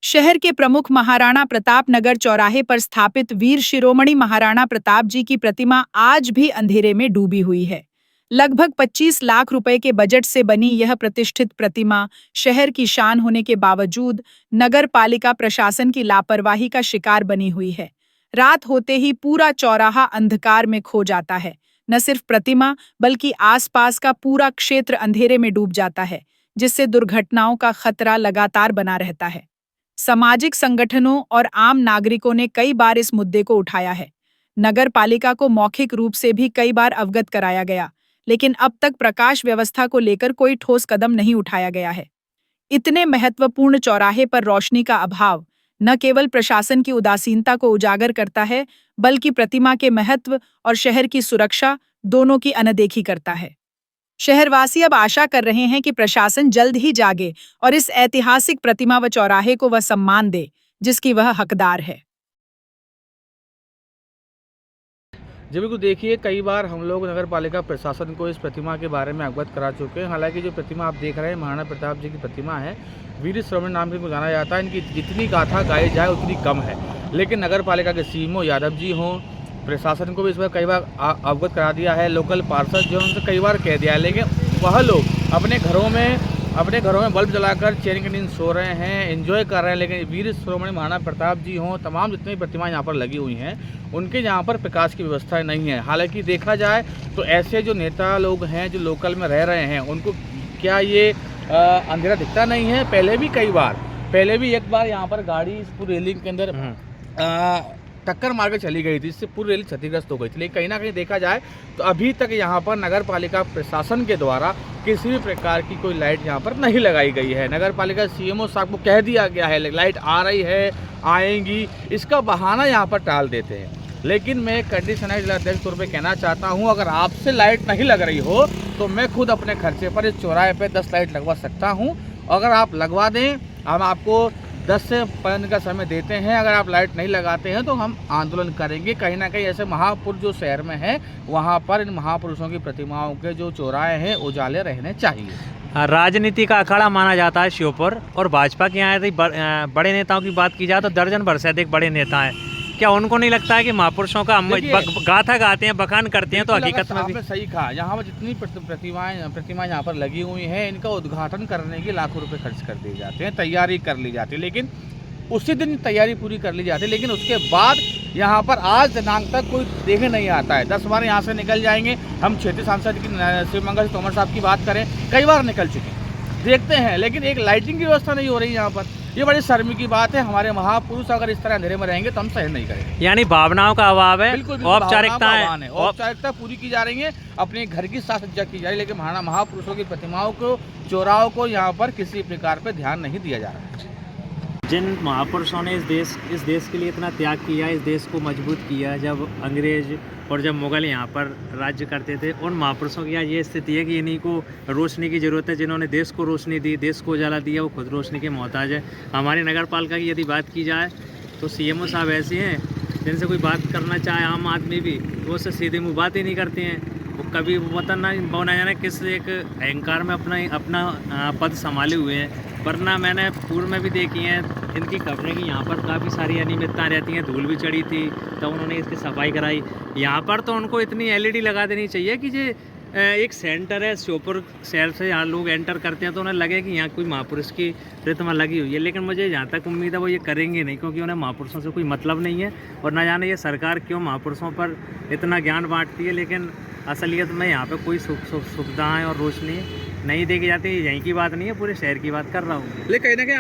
शहर के प्रमुख महाराणा प्रताप नगर चौराहे पर स्थापित वीर शिरोमणि महाराणा प्रताप जी की प्रतिमा आज भी अंधेरे में डूबी हुई है। लगभग 25 लाख रुपए के बजट से बनी यह प्रतिष्ठित प्रतिमा शहर की शान होने के बावजूद नगर पालिका प्रशासन की लापरवाही का शिकार बनी हुई है। रात होते ही पूरा चौराहा अंधकार में खो जाता है। न सिर्फ प्रतिमा बल्कि आसपास का पूरा क्षेत्र अंधेरे में डूब जाता है, जिससे दुर्घटनाओं का खतरा लगातार बना रहता है। सामाजिक संगठनों और आम नागरिकों ने कई बार इस मुद्दे को उठाया है। नगर पालिका को मौखिक रूप से भी कई बार अवगत कराया गया, लेकिन अब तक प्रकाश व्यवस्था को लेकर कोई ठोस कदम नहीं उठाया गया है। इतने महत्वपूर्ण चौराहे पर रोशनी का अभाव न केवल प्रशासन की उदासीनता को उजागर करता है, बल्कि प्रतिमा के महत्व और शहर की सुरक्षा दोनों की अनदेखी करता है। शहरवासी अब आशा कर रहे हैं कि प्रशासन जल्द ही जागे और इस ऐतिहासिक प्रतिमा व चौराहे को वह सम्मान दे जिसकी वह हकदार है। जी बिल्कुल, देखिए कई बार हम लोग नगर पालिका प्रशासन को इस प्रतिमा के बारे में अवगत करा चुके हैं। हालांकि जो प्रतिमा आप देख रहे हैं महाराणा प्रताप जी की प्रतिमा है, वीर शिरोमणि नाम से इनको जाना जाता है। इनकी जितनी गाथा गाई जाए उतनी कम है, लेकिन नगर पालिका के सीएमओ यादव जी हों, प्रशासन को भी इस बार कई बार अवगत करा दिया है। लोकल पार्षद जो उनसे कई बार कह दिया है, लेकिन वह लोग अपने घरों में बल्ब जलाकर चैन की नींद सो रहे हैं, एंजॉय कर रहे हैं। लेकिन वीर शिरोमणि महाराणा प्रताप जी हों, तमाम जितनी प्रतिमाएं यहाँ पर लगी हुई हैं, उनके यहाँ पर प्रकाश की व्यवस्था नहीं है। हालांकि देखा जाए तो ऐसे जो नेता लोग हैं जो लोकल में रह रहे हैं, उनको क्या ये अंधेरा दिखता नहीं है? पहले भी एक बार यहाँ पर गाड़ी इस पूरी रेलिंग के अंदर टक्कर मार के चली गई थी, इससे पूरी रेल क्षतिग्रस्त हो गई थी। लेकिन कहीं ना कहीं देखा जाए तो अभी तक यहाँ पर नगर पालिका प्रशासन के द्वारा किसी भी प्रकार की कोई लाइट यहाँ पर नहीं लगाई गई है। नगर पालिका सीएमओ साहब को कह दिया गया है लाइट आ रही है, आएंगी, इसका बहाना यहाँ पर टाल देते हैं। लेकिन मैं कंडीशनल जिलाध्यक्ष तौर पर कहना चाहता हूँ, अगर आपसे लाइट नहीं लग रही हो तो मैं खुद अपने खर्चे पर इस चौराहे पर 10 लाइट लगवा सकता हूँ। अगर आप लगवा दें, हम आपको 10 से 15 दिन का समय देते हैं। अगर आप लाइट नहीं लगाते हैं तो हम आंदोलन करेंगे। कहीं ना कहीं ऐसे महापुरुष जो शहर में है, वहाँ पर इन महापुरुषों की प्रतिमाओं के जो चौराहे हैं उजाले रहने चाहिए। राजनीति का अखाड़ा माना जाता है श्योपुर, और भाजपा के यहाँ यदि बड़े नेताओं की बात की जाए तो दर्जन भर से अधिक बड़े नेता हैं। क्या उनको नहीं लगता है कि महापुरुषों का गाथा गाते हैं, बखान करते हैं? तो हकीकत में आपने सही कहा, यहाँ पर जितनी प्रतिमाएं यहाँ पर लगी हुई हैं, इनका उद्घाटन करने के लाखों रुपए खर्च कर दिए जाते हैं, तैयारी कर ली जाती है, लेकिन उसी दिन तैयारी पूरी कर ली जाती है। लेकिन उसके बाद यहाँ पर आज दिनांक तक कोई देखने नहीं आता है। 10 बार यहाँ से निकल जाएंगे। हम क्षेत्रीय सांसद की शिवमंगल तोमर साहब की बात करें, कई बार निकल चुके हैं, देखते हैं, लेकिन एक लाइटिंग की व्यवस्था नहीं हो रही यहाँ पर। ये बड़ी शर्म की बात है। हमारे महापुरुष अगर इस तरह अंधेरे में रहेंगे तो हम सहन नहीं करेंगे। यानी भावनाओं का अभाव है, औपचारिकता पूरी की जा रही है, अपने घर की साज सज्जा की जा रही है, लेकिन महापुरुषों की प्रतिमाओं को, चौराहों को यहाँ पर किसी प्रकार पर ध्यान नहीं दिया जा रहा है। जिन महापुरुषों ने इस देश के लिए इतना त्याग किया, इस देश को मजबूत किया, जब अंग्रेज और जब मुग़ल यहाँ पर राज्य करते थे, उन महापुरुषों की आज ये स्थिति है कि इन्हीं को रोशनी की ज़रूरत है। जिन्होंने देश को रोशनी दी, देश को उजाला दिया, वो खुद रोशनी के मोहताज है। हमारी नगर पालिका की यदि बात की जाए तो सीएमओ साहब ऐसे हैं जिनसे कोई बात करना चाहे आम आदमी भी, वो उससे सीधे मुँह बात ही नहीं करते हैं। वो कभी वतन ना जाने किस एक अहंकार में अपना पद संभाले हुए हैं। वरना मैंने पूर्व में भी देखी हैं इनकी खबरें कि यहाँ पर काफ़ी सारी अनियमितताएं रहती हैं। धूल भी चढ़ी थी तो उन्होंने इसकी सफाई कराई। यहाँ पर तो उनको इतनी एलईडी लगा देनी चाहिए कि ये एक सेंटर है, श्योपुर शहर से यहाँ लोग एंटर करते हैं तो उन्हें लगे कि यहाँ कोई महापुरुष की प्रतिमा लगी हुई है। लेकिन मुझे जहाँ तक उम्मीद है वो ये करेंगे नहीं, क्योंकि उन्हें महापुरुषों से कोई मतलब नहीं है। और न जाने ये सरकार क्यों महापुरुषों पर इतना ज्ञान बांटती है, लेकिन असलियत में यहाँ पे कोई सुविधाएँ और रोशनी नहीं देखी जाती। यहीं की बात नहीं है, पूरे शहर की बात कर रहा हूँ। लेकिन कहीं ना कहीं